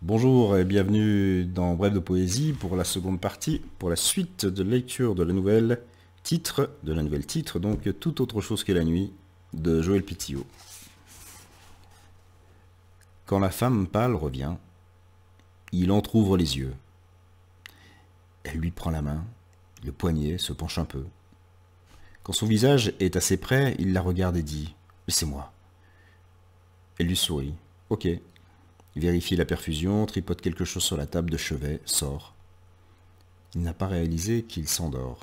Bonjour et bienvenue dans Bref de Poésie pour la seconde partie, pour la suite de lecture de la nouvelle titre, donc Tout autre chose que la nuit, de Joël Pitillot. Quand la femme pâle revient, il entr'ouvre les yeux. Elle lui prend la main, le poignet se penche un peu. Quand son visage est assez près, il la regarde et dit « Laissez-moi ». Elle lui sourit « Ok ». Il vérifie la perfusion, tripote quelque chose sur la table de chevet, sort. Il n'a pas réalisé qu'il s'endort.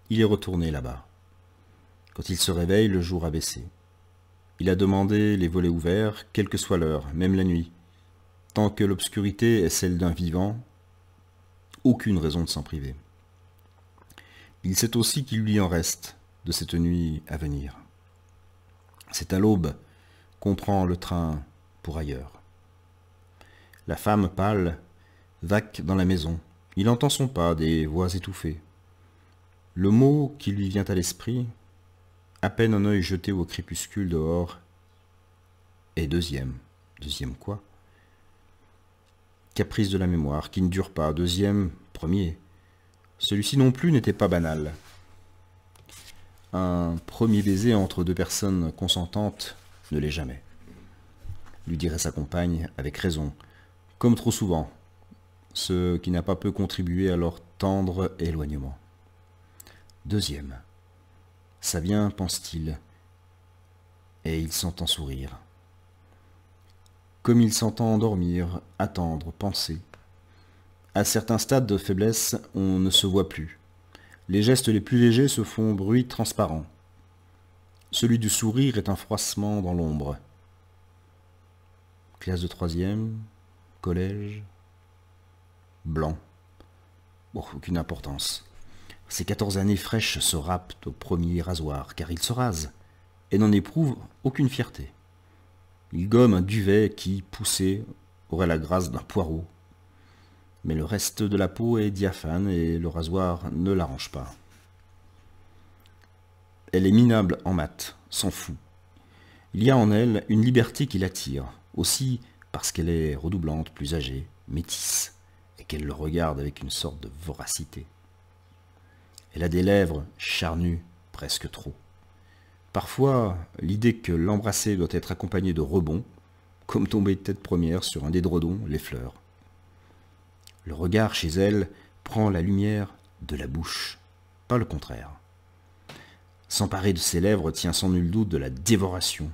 Il est retourné là-bas. Quand il se réveille, le jour a baissé. Il a demandé les volets ouverts, quelle que soit l'heure, même la nuit. Tant que l'obscurité est celle d'un vivant, aucune raison de s'en priver. Il sait aussi qu'il lui en reste de cette nuit à venir. C'est à l'aube qu'on prend le train pour ailleurs. La femme pâle vaque dans la maison. Il entend son pas, des voix étouffées. Le mot qui lui vient à l'esprit, à peine un œil jeté au crépuscule dehors, est deuxième. Deuxième quoi? Caprice de la mémoire, qui ne dure pas. Deuxième, premier. Celui-ci non plus n'était pas banal. Un premier baiser entre deux personnes consentantes ne l'est jamais, lui dirait sa compagne avec raison, comme trop souvent, ce qui n'a pas peu contribué à leur tendre éloignement. Deuxième. Ça vient, pense-t-il, et il s'entend sourire. Comme il s'entend endormir, attendre, penser. À certains stades de faiblesse, on ne se voit plus. Les gestes les plus légers se font bruit transparent. Celui du sourire est un froissement dans l'ombre. Classe de troisième, collège, blanc. Bon, aucune importance. Ces 14 années fraîches se rapent au premier rasoir, car il se rase, et n'en éprouve aucune fierté. Il gomme un duvet qui, poussé, aurait la grâce d'un poireau. Mais le reste de la peau est diaphane et le rasoir ne l'arrange pas. Elle est minable en mat, s'en fout. Il y a en elle une liberté qui l'attire, aussi parce qu'elle est redoublante, plus âgée, métisse, et qu'elle le regarde avec une sorte de voracité. Elle a des lèvres charnues, presque trop. Parfois, l'idée que l'embrasser doit être accompagnée de rebonds, comme tomber tête première sur un édredon, l'effleure. Le regard chez elle prend la lumière de la bouche, pas le contraire. S'emparer de ses lèvres tient sans nul doute de la dévoration.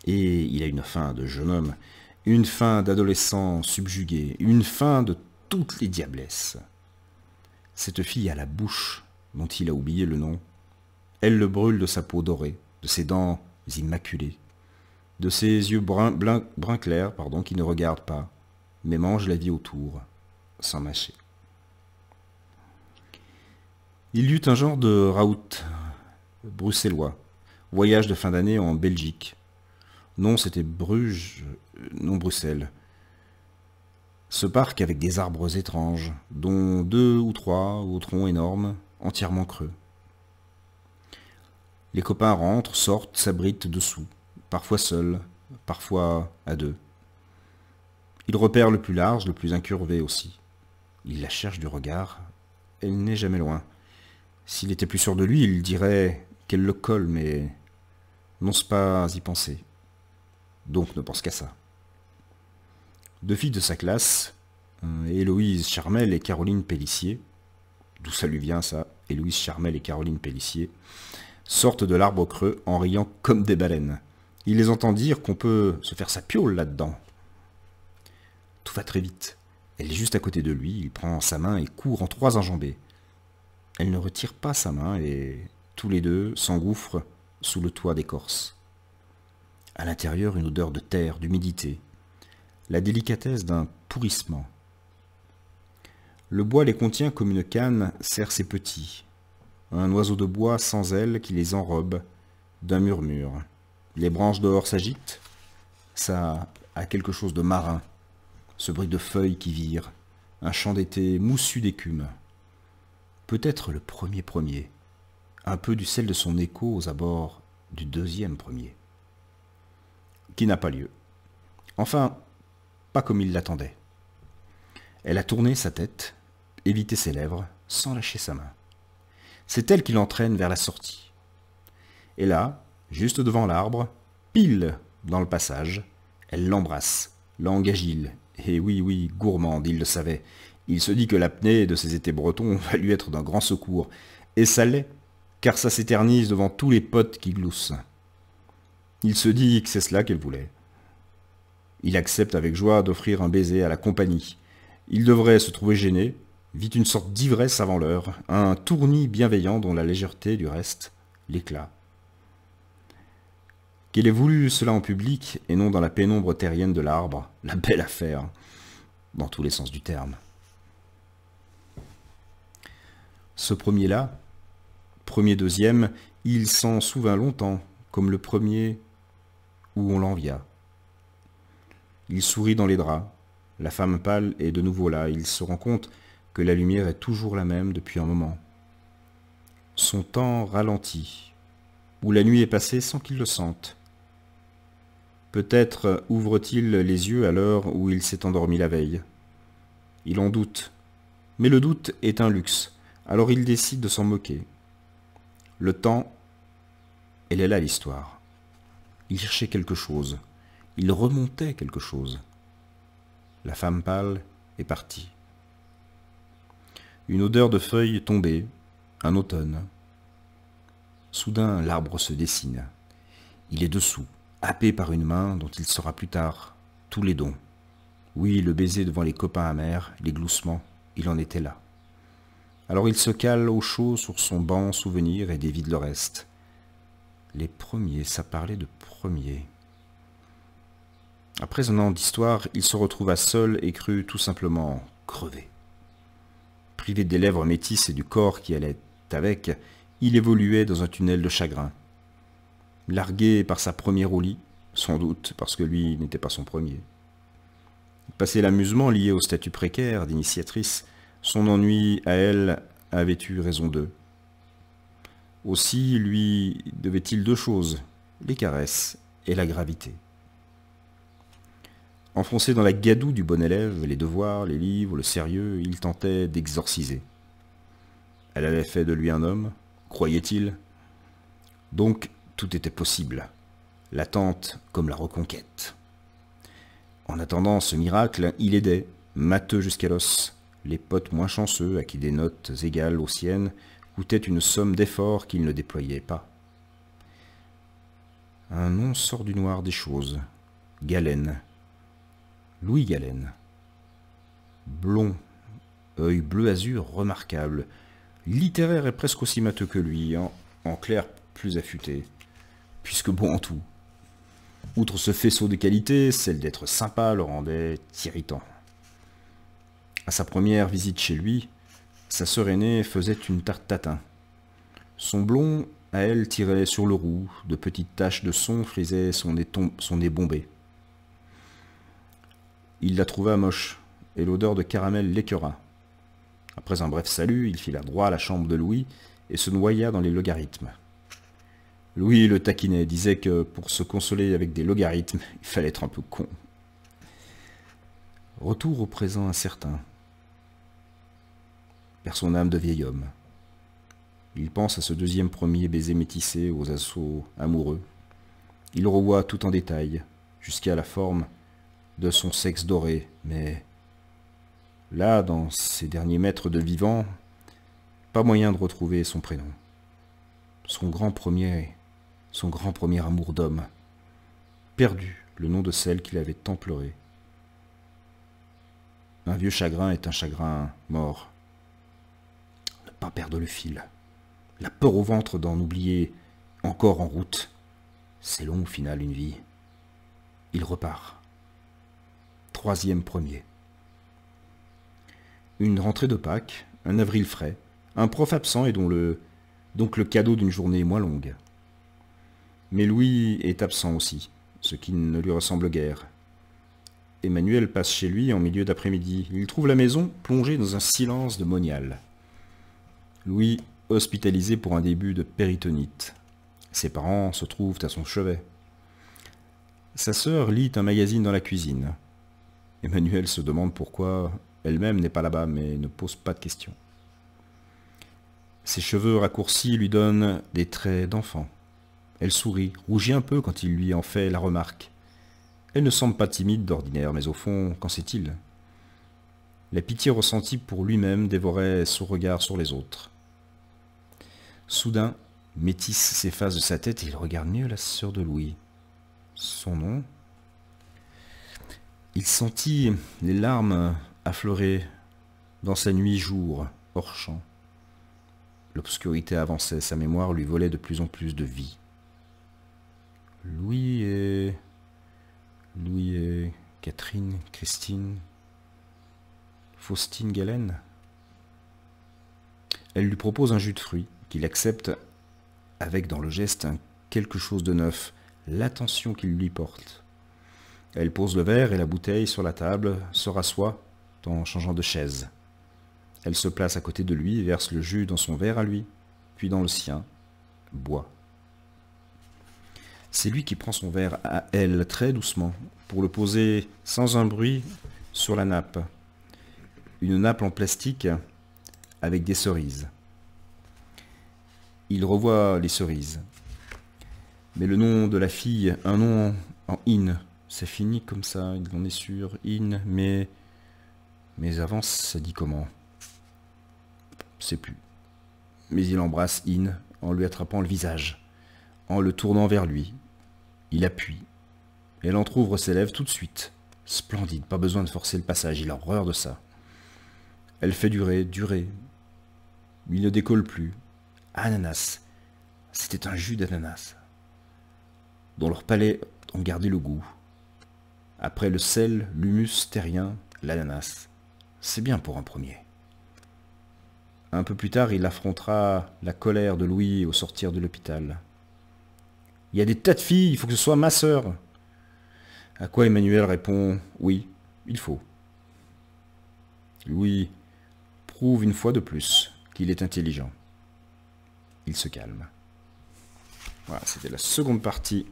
Et il a une faim de jeune homme, une faim d'adolescent subjugué, une faim de toutes les diablesses. Cette fille a la bouche dont il a oublié le nom. Elle le brûle de sa peau dorée, de ses dents immaculées, de ses yeux brun clair, qui ne regardent pas, mais mangent la vie autour, sans mâcher. Il y eut un genre de raout bruxellois, voyage de fin d'année en Belgique. Non, c'était Bruges, non Bruxelles. Ce parc avec des arbres étranges, dont 2 ou 3 au tronc énorme, entièrement creux. Les copains rentrent, sortent, s'abritent dessous, parfois seuls, parfois à deux. Il repère le plus large, le plus incurvé aussi. Il la cherche du regard, elle n'est jamais loin. S'il était plus sûr de lui, il dirait qu'elle le colle, mais n'ose pas y penser. Donc ne pense qu'à ça. Deux filles de sa classe, Héloïse Charmel et Caroline Pélissier, d'où ça lui vient ça, Héloïse Charmel et Caroline Pélissier, sortent de l'arbre creux en riant comme des baleines. Il les entend dire qu'on peut se faire sa piole là-dedans. Tout va très vite. Elle est juste à côté de lui, il prend sa main et court en 3 enjambées. Elle ne retire pas sa main et tous les deux s'engouffrent sous le toit d'écorce. À l'intérieur, une odeur de terre, d'humidité, la délicatesse d'un pourrissement. Le bois les contient comme une canne serre ses petits. Un oiseau de bois sans ailes qui les enrobe d'un murmure. Les branches dehors s'agitent. Ça a quelque chose de marin. Ce bruit de feuilles qui virent. Un chant d'été moussu d'écume. Peut-être le premier. Un peu du sel de son écho aux abords du 2e premier. Qui n'a pas lieu. Enfin, pas comme il l'attendait. Elle a tourné sa tête, évité ses lèvres, sans lâcher sa main. C'est elle qui l'entraîne vers la sortie. Et là, juste devant l'arbre, pile dans le passage, elle l'embrasse, langue agile, et oui, gourmande, il le savait. Il se dit que l'apnée de ses étés bretons va lui être d'un grand secours, et ça l'est, car ça s'éternise devant tous les potes qui gloussent. Il se dit que c'est cela qu'elle voulait. Il accepte avec joie d'offrir un baiser à la compagnie. Il devrait se trouver gêné, vit une sorte d'ivresse avant l'heure, un tournis bienveillant dont la légèreté, du reste, l'éclat. Qu'il ait voulu cela en public et non dans la pénombre terrienne de l'arbre, la belle affaire, dans tous les sens du terme. Ce premier-là, premier-deuxième, il s'en souvint longtemps, comme le premier où on l'envia. Il sourit dans les draps, la femme pâle est de nouveau là, il se rend compte que la lumière est toujours la même depuis un moment. Son temps ralentit, ou la nuit est passée sans qu'il le sente. Peut-être ouvre-t-il les yeux à l'heure où il s'est endormi la veille. Il en doute, mais le doute est un luxe, alors il décide de s'en moquer. Le temps, elle est là l'histoire. Il cherchait quelque chose, il remontait quelque chose. La femme pâle est partie. Une odeur de feuilles tombées, un automne. Soudain, l'arbre se dessine. Il est dessous, happé par une main dont il saura plus tard tous les dons. Oui, le baiser devant les copains amers, les gloussements, il en était là. Alors il se cale au chaud sur son banc souvenir et dévide le reste. Les premiers, ça parlait de premiers. Après un an d'histoire, il se retrouva seul et crut tout simplement crever. Privé des lèvres métisses et du corps qui allait avec, il évoluait dans un tunnel de chagrin. Largué par sa première au lit, sans doute parce que lui n'était pas son premier. Passé l'amusement lié au statut précaire d'initiatrice, son ennui à elle avait eu raison d'eux. Aussi lui devait-il deux choses, les caresses et la gravité. Enfoncé dans la gadoue du bon élève, les devoirs, les livres, le sérieux, il tentait d'exorciser. Elle avait fait de lui un homme, croyait-il. Donc tout était possible, l'attente comme la reconquête. En attendant ce miracle, il aidait, matheux jusqu'à l'os, les potes moins chanceux à qui des notes égales aux siennes coûtaient une somme d'efforts qu'il ne déployait pas. Un nom sort du noir des choses. Galen. Louis Galen. Blond, œil bleu azur remarquable, littéraire et presque aussi matheux que lui, en clair plus affûté, puisque bon en tout. Outre ce faisceau de qualités, celle d'être sympa le rendait irritant. À sa première visite chez lui, sa sœur aînée faisait une tarte tatin. Son blond, à elle, tirait sur le roux, de petites taches de son frisaient son nez bombé. Il la trouva moche, et l'odeur de caramel l'écœura. Après un bref salut, il fila droit à la chambre de Louis et se noya dans les logarithmes. Louis le taquinait, disait que pour se consoler avec des logarithmes, il fallait être un peu con. Retour au présent incertain. Perd son âme de vieil homme. Il pense à ce deuxième premier baiser métissé aux assauts amoureux. Il revoit tout en détail, jusqu'à la forme de son sexe doré, mais là, dans ces derniers mètres de vivant, pas moyen de retrouver son prénom. Son grand premier amour d'homme, perdu le nom de celle qu'il avait tant pleuré. Un vieux chagrin est un chagrin mort. Ne pas perdre le fil. La peur au ventre d'en oublier encore en route. C'est long au final une vie. Il repart. Troisième premier. Une rentrée de Pâques, un avril frais, un prof absent et donc le cadeau d'une journée moins longue. Mais Louis est absent aussi, ce qui ne lui ressemble guère. Emmanuel passe chez lui en milieu d'après-midi. Il trouve la maison plongée dans un silence de monial. Louis hospitalisé pour un début de péritonite. Ses parents se trouvent à son chevet. Sa sœur lit un magazine dans la cuisine. Emmanuelle se demande pourquoi elle-même n'est pas là-bas, mais ne pose pas de questions. Ses cheveux raccourcis lui donnent des traits d'enfant. Elle sourit, rougit un peu quand il lui en fait la remarque. Elle ne semble pas timide d'ordinaire, mais au fond, qu'en sait-il? La pitié ressentie pour lui-même dévorait son regard sur les autres. Soudain, Métis s'efface de sa tête et il regarde mieux la sœur de Louis. Son nom? Il sentit les larmes affleurer dans sa nuit-jour, hors champ. L'obscurité avançait, sa mémoire lui volait de plus en plus de vie. Louis et Catherine, Christine, Faustine Galen. Elle lui propose un jus de fruits, qu'il accepte avec dans le geste quelque chose de neuf, l'attention qu'il lui porte. Elle pose le verre et la bouteille sur la table, se rassoit en changeant de chaise. Elle se place à côté de lui, verse le jus dans son verre à lui, puis dans le sien, boit. C'est lui qui prend son verre à elle très doucement, pour le poser sans un bruit sur la nappe. Une nappe en plastique avec des cerises. Il revoit les cerises. Mais le nom de la fille, un nom en in, c'est fini comme ça, il en est sûr, in, mais avant ça dit comment? C'est plus. Mais il embrasse in en lui attrapant le visage, en le tournant vers lui. Il appuie. Elle entr'ouvre ses lèvres tout de suite. Splendide, pas besoin de forcer le passage, il a horreur de ça. Elle fait durer. Il ne décolle plus. Ananas. C'était un jus d'ananas, dont leur palais en gardait le goût. Après le sel, l'humus terrien, l'ananas. C'est bien pour un premier. Un peu plus tard, il affrontera la colère de Louis au sortir de l'hôpital. Il y a des tas de filles, il faut que ce soit ma sœur. À quoi Emmanuelle répond « Oui, il faut ». Louis prouve une fois de plus qu'il est intelligent. Il se calme. Voilà, c'était la seconde partie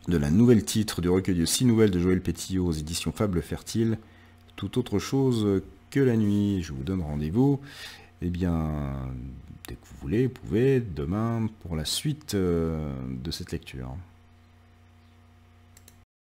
de la nouvelle titre du recueil de 6 nouvelles de Joël Pétillot aux éditions Fables Fertiles. Tout autre chose que la nuit. Je vous donne rendez-vous, eh bien, dès que vous voulez, vous pouvez, demain, pour la suite de cette lecture.